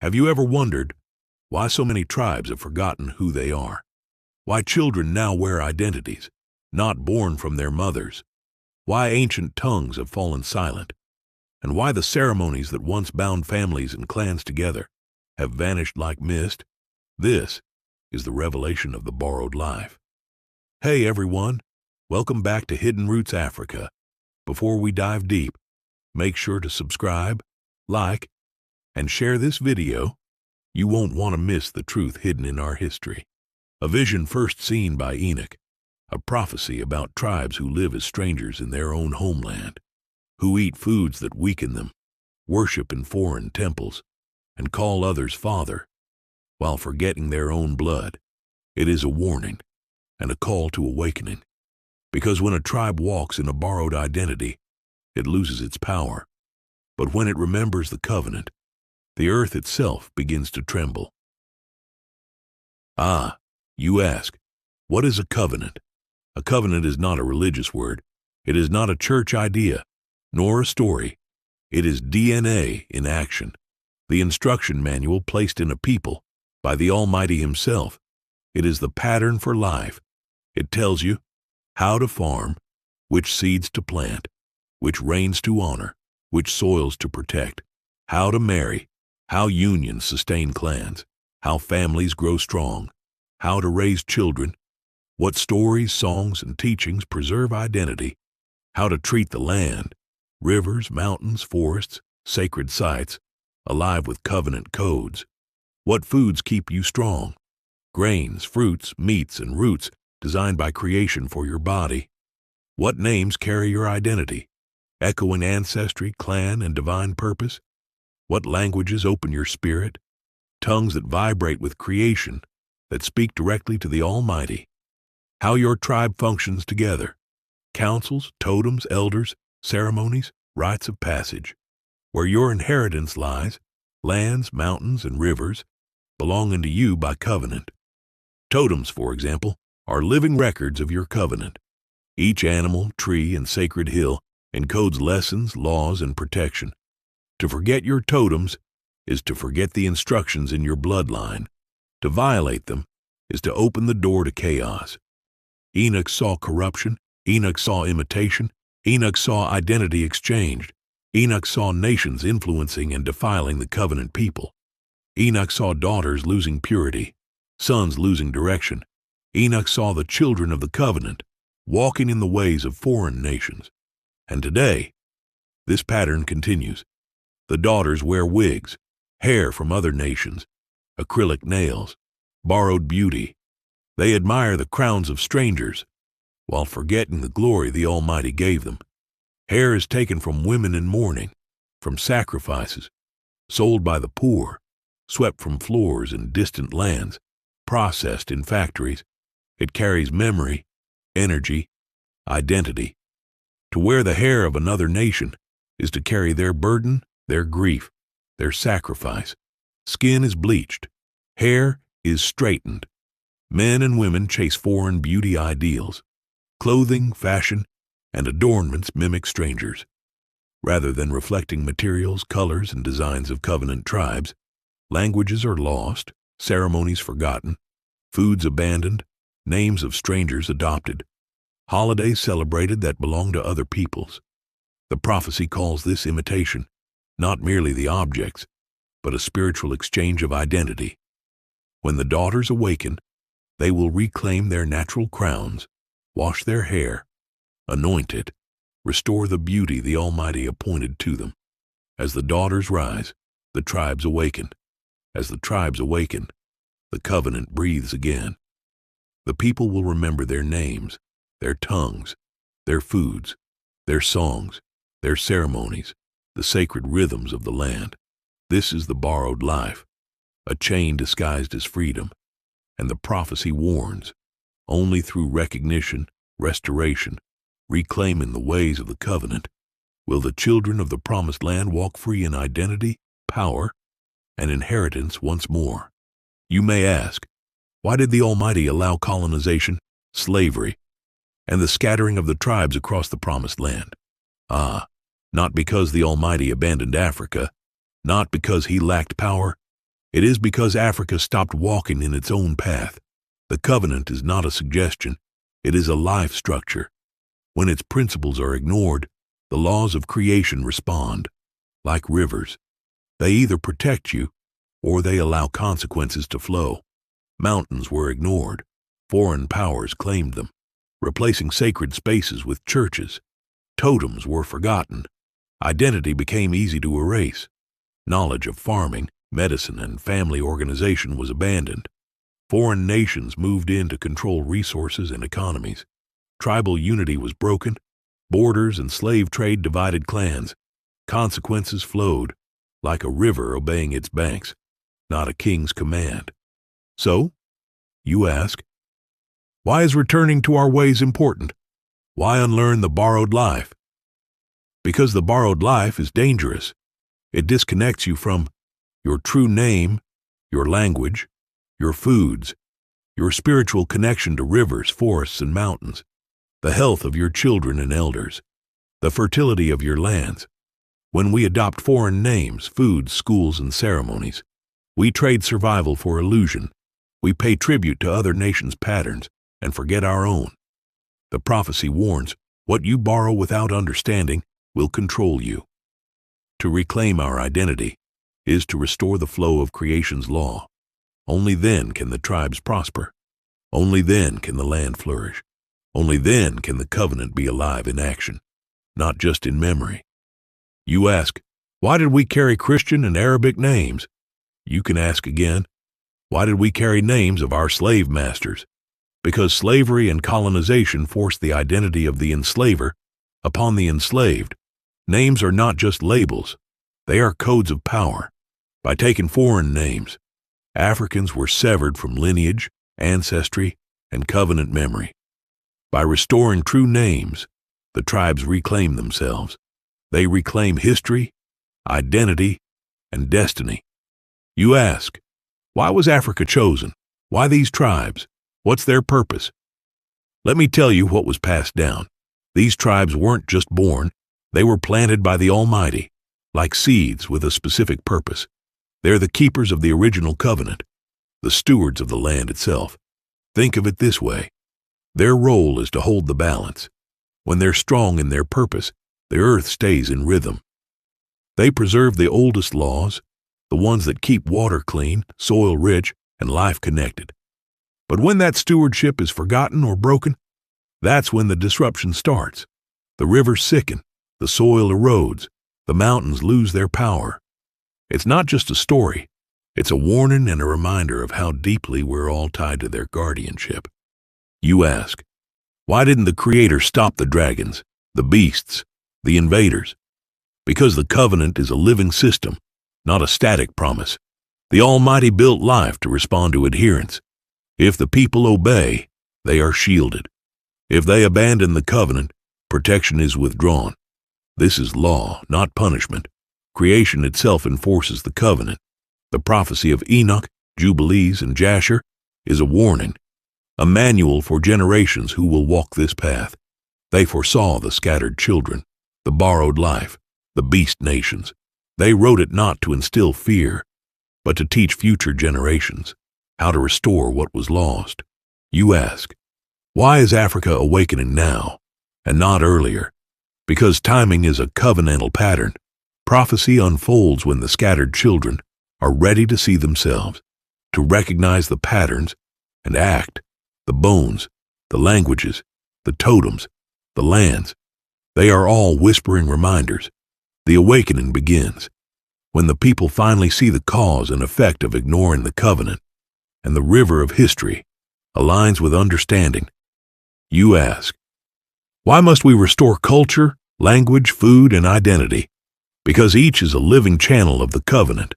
Have you ever wondered why so many tribes have forgotten who they are? Why children now wear identities not born from their mothers? Why ancient tongues have fallen silent? And why the ceremonies that once bound families and clans together have vanished like mist? This is the revelation of the borrowed life. Hey everyone, welcome back to Hidden Roots Africa. Before we dive deep, make sure to subscribe, like, and share this video. You won't want to miss the truth hidden in our history. A vision first seen by Enoch, a prophecy about tribes who live as strangers in their own homeland, who eat foods that weaken them, worship in foreign temples, and call others father, while forgetting their own blood. It is a warning and a call to awakening, because when a tribe walks in a borrowed identity, it loses its power. But when it remembers the covenant, the earth itself begins to tremble. You ask, what is a covenant? A covenant is not a religious word. It is not a church idea, nor a story. It is DNA in action, the instruction manual placed in a people by the Almighty Himself. It is the pattern for life. It tells you how to farm, which seeds to plant, which rains to honor, which soils to protect, how to marry, how unions sustain clans, how families grow strong, how to raise children, what stories, songs, and teachings preserve identity, how to treat the land, rivers, mountains, forests, sacred sites, alive with covenant codes, what foods keep you strong, grains, fruits, meats, and roots designed by creation for your body, what names carry your identity, echoing ancestry, clan, and divine purpose, what languages open your spirit, tongues that vibrate with creation, that speak directly to the Almighty, how your tribe functions together, councils, totems, elders, ceremonies, rites of passage, where your inheritance lies, lands, mountains, and rivers, belonging to you by covenant. Totems, for example, are living records of your covenant. Each animal, tree, and sacred hill encodes lessons, laws, and protection. To forget your totems is to forget the instructions in your bloodline. To violate them is to open the door to chaos. Enoch saw corruption. Enoch saw imitation. Enoch saw identity exchanged. Enoch saw nations influencing and defiling the covenant people. Enoch saw daughters losing purity, sons losing direction. Enoch saw the children of the covenant walking in the ways of foreign nations. And today, this pattern continues. The daughters wear wigs, hair from other nations, acrylic nails, borrowed beauty. They admire the crowns of strangers, while forgetting the glory the Almighty gave them. Hair is taken from women in mourning, from sacrifices, sold by the poor, swept from floors in distant lands, processed in factories. It carries memory, energy, identity. To wear the hair of another nation is to carry their burden, their grief, their sacrifice. Skin is bleached. Hair is straightened. Men and women chase foreign beauty ideals. Clothing, fashion, and adornments mimic strangers. Rather than reflecting materials, colors, and designs of covenant tribes, languages are lost, ceremonies forgotten, foods abandoned, names of strangers adopted, holidays celebrated that belong to other peoples. The prophecy calls this imitation, not merely the objects, but a spiritual exchange of identity. When the daughters awaken, they will reclaim their natural crowns, wash their hair, anoint it, restore the beauty the Almighty appointed to them. As the daughters rise, the tribes awaken. As the tribes awaken, the covenant breathes again. The people will remember their names, their tongues, their foods, their songs, their ceremonies, the sacred rhythms of the land. This is the borrowed life, a chain disguised as freedom. And the prophecy warns, only through recognition, restoration, reclaiming the ways of the covenant, will the children of the promised land walk free in identity, power, and inheritance once more. You may ask, why did the Almighty allow colonization, slavery, and the scattering of the tribes across the promised land? Not because the Almighty abandoned Africa, not because He lacked power, It is because Africa stopped walking in its own path. The covenant is not a suggestion, it is a life structure. When its principles are ignored, the laws of creation respond. Like rivers, they either protect you or they allow consequences to flow. Mountains were ignored. Foreign powers claimed them, replacing sacred spaces with churches. Totems were forgotten. Identity became easy to erase. Knowledge of farming, medicine, and family organization was abandoned. Foreign nations moved in to control resources and economies. Tribal unity was broken. Borders and slave trade divided clans. Consequences flowed, like a river obeying its banks, not a king's command. So, you ask, why is returning to our ways important? Why unlearn the borrowed life? Because the borrowed life is dangerous. It disconnects you from your true name, your language, your foods, your spiritual connection to rivers, forests, and mountains, the health of your children and elders, the fertility of your lands. When we adopt foreign names, foods, schools, and ceremonies, we trade survival for illusion. We pay tribute to other nations' patterns and forget our own. The prophecy warns, what you borrow without understanding will control you. To reclaim our identity is to restore the flow of creation's law. Only then can the tribes prosper. Only then can the land flourish. Only then can the covenant be alive in action, not just in memory. You ask, why did we carry Christian and Arabic names? You can ask again, why did we carry names of our slave masters? Because slavery and colonization forced the identity of the enslaver upon the enslaved. Names are not just labels, they are codes of power. By taking foreign names, Africans were severed from lineage, ancestry, and covenant memory. By restoring true names, the tribes reclaim themselves. They reclaim history, identity, and destiny. You ask, why was Africa chosen? Why these tribes? What's their purpose? Let me tell you what was passed down. These tribes weren't just born, they were planted by the Almighty, like seeds with a specific purpose. They're the keepers of the original covenant, the stewards of the land itself. Think of it this way. Their role is to hold the balance. When they're strong in their purpose, the earth stays in rhythm. They preserve the oldest laws, the ones that keep water clean, soil rich, and life connected. But when that stewardship is forgotten or broken, that's when the disruption starts. The rivers sicken, the soil erodes, the mountains lose their power. It's not just a story, it's a warning and a reminder of how deeply we're all tied to their guardianship. You ask, why didn't the Creator stop the dragons, the beasts, the invaders? Because the covenant is a living system, not a static promise. The Almighty built life to respond to adherence. If the people obey, they are shielded. If they abandon the covenant, protection is withdrawn. This is law, not punishment. Creation itself enforces the covenant. The prophecy of Enoch, Jubilees, and Jasher is a warning, a manual for generations who will walk this path. They foresaw the scattered children, the borrowed life, the beast nations. They wrote it not to instill fear, but to teach future generations how to restore what was lost. You ask, why is Africa awakening now and not earlier? Because timing is a covenantal pattern. Prophecy unfolds when the scattered children are ready to see themselves, to recognize the patterns and act. The bones, the languages, the totems, the lands, they are all whispering reminders. The awakening begins when the people finally see the cause and effect of ignoring the covenant, and the river of history aligns with understanding. You ask, why must we restore culture, language, food, and identity? Because each is a living channel of the covenant.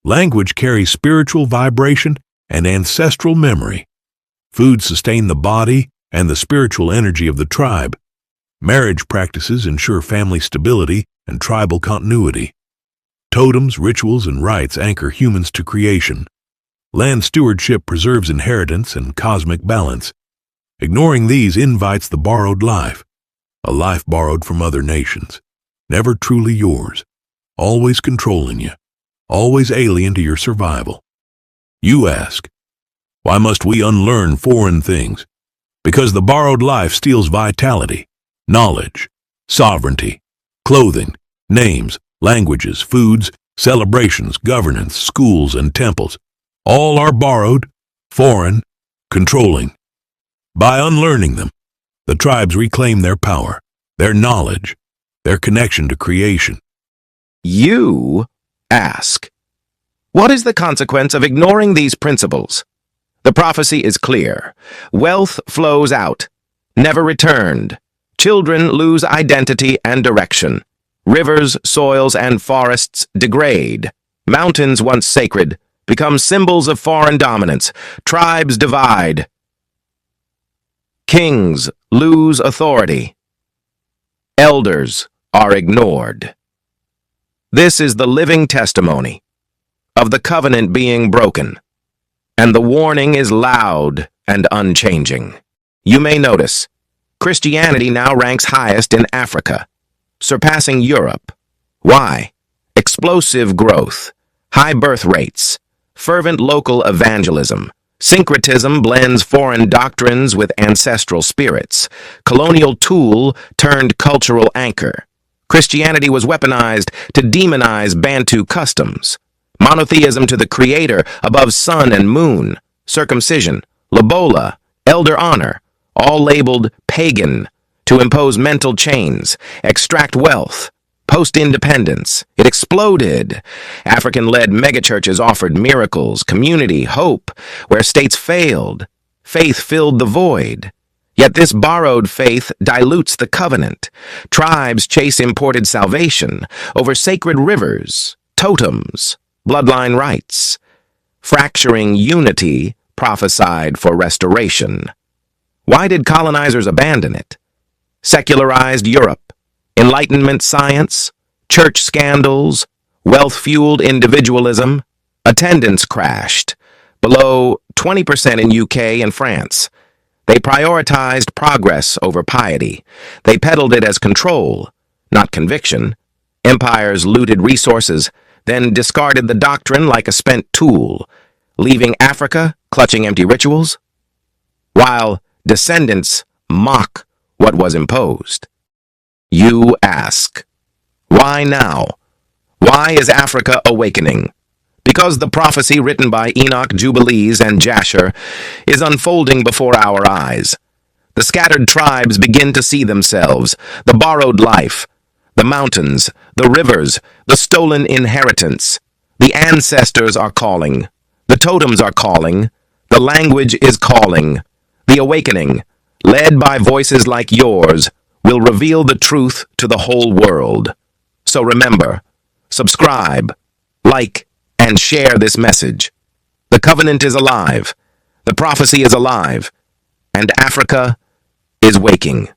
Language carries spiritual vibration and ancestral memory. Food sustain the body and the spiritual energy of the tribe. Marriage practices ensure family stability and tribal continuity. Totems, rituals, and rites anchor humans to creation. Land stewardship preserves inheritance and cosmic balance. Ignoring these invites the borrowed life, a life borrowed from other nations, never truly yours, always controlling you, always alien to your survival. You ask, why must we unlearn foreign things? Because the borrowed life steals vitality, knowledge, sovereignty, clothing, names, languages, foods, celebrations, governance, schools, and temples. All are borrowed, foreign, controlling. By unlearning them, the tribes reclaim their power, their knowledge, their connection to creation. You ask, what is the consequence of ignoring these principles? The prophecy is clear. Wealth flows out, never returned. Children lose identity and direction. Rivers, soils, and forests degrade. Mountains, once sacred, become symbols of foreign dominance. Tribes divide. Kings lose authority. Elders are ignored. This is the living testimony of the covenant being broken, and the warning is loud and unchanging. You may notice, Christianity now ranks highest in Africa, surpassing Europe. Why? Explosive growth, high birth rates, fervent local evangelism. Syncretism blends foreign doctrines with ancestral spirits. Colonial tool turned cultural anchor. Christianity was weaponized to demonize Bantu customs. Monotheism to the Creator above sun and moon. Circumcision, lobola, elder honor, all labeled pagan to impose mental chains, extract wealth. Post-independence, it exploded. African-led megachurches offered miracles, community, hope, where states failed. Faith filled the void. Yet this borrowed faith dilutes the covenant. Tribes chase imported salvation over sacred rivers, totems, bloodline rites. Fracturing unity prophesied for restoration. Why did colonizers abandon it? Secularized Europe. Enlightenment science, church scandals, wealth-fueled individualism, attendance crashed, below 20% in UK and France. They prioritized progress over piety. They peddled it as control, not conviction. Empires looted resources, then discarded the doctrine like a spent tool, leaving Africa clutching empty rituals, while descendants mock what was imposed. You ask, why now? Why is Africa awakening? Because the prophecy written by Enoch, Jubilees, and Jasher is unfolding before our eyes. The scattered tribes begin to see themselves, the borrowed life, the mountains, the rivers, the stolen inheritance. The ancestors are calling. The totems are calling. The language is calling. The awakening, led by voices like yours, will reveal the truth to the whole world. So remember, subscribe, like, and share this message. The covenant is alive, the prophecy is alive, and Africa is waking.